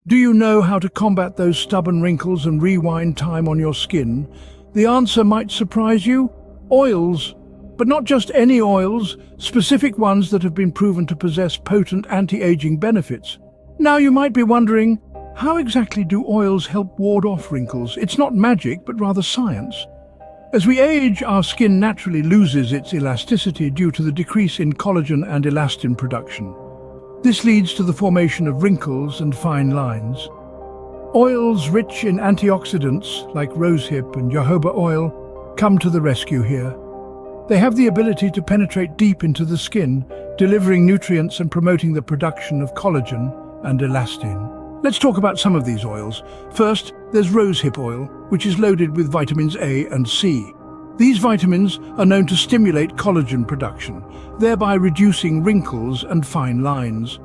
Do you know how to combat those stubborn wrinkles and rewind time on your skin? The answer might surprise you. Oils. But not just any oils, specific ones that have been proven to possess potent anti-aging benefits. Now you might be wondering, how exactly do oils help ward off wrinkles? It's not magic, but rather science. As we age, our skin naturally loses its elasticity due to the decrease in collagen and elastin production. This leads to the formation of wrinkles and fine lines. Oils rich in antioxidants, like Rosehip and Jojoba oil, come to the rescue here. They have the ability to penetrate deep into the skin, delivering nutrients and promoting the production of collagen and elastin. Let's talk about some of these oils. First, there's Rosehip oil, which is loaded with vitamins A and C. These vitamins are known to stimulate collagen production, thereby reducing wrinkles and fine lines.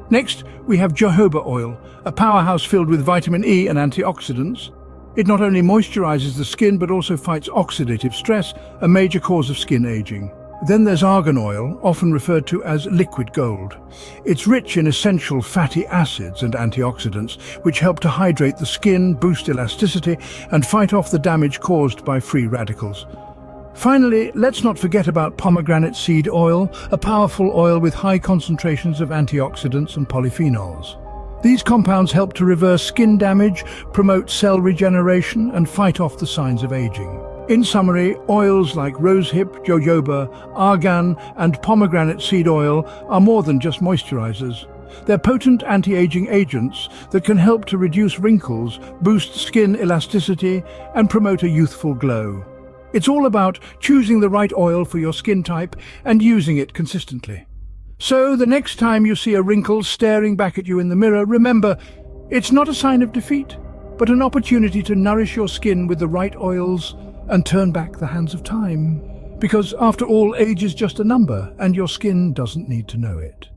Next, we have jojoba oil, a powerhouse filled with vitamin E and antioxidants. It not only moisturizes the skin but also fights oxidative stress, a major cause of skin aging. Then there's argan oil, often referred to as liquid gold. It's rich in essential fatty acids and antioxidants, which help to hydrate the skin, boost elasticity, and fight off the damage caused by free radicals. Finally, let's not forget about pomegranate seed oil, a powerful oil with high concentrations of antioxidants and polyphenols. These compounds help to reverse skin damage, promote cell regeneration, and fight off the signs of aging. In summary, oils like Rosehip, Jojoba, Argan, and pomegranate seed oil are more than just moisturizers. They're potent anti-aging agents that can help to reduce wrinkles, boost skin elasticity, and promote a youthful glow. It's all about choosing the right oil for your skin type and using it consistently. So the next time you see a wrinkle staring back at you in the mirror, remember, it's not a sign of defeat, but an opportunity to nourish your skin with the right oils and turn back the hands of time. Because after all, age is just a number, and your skin doesn't need to know it.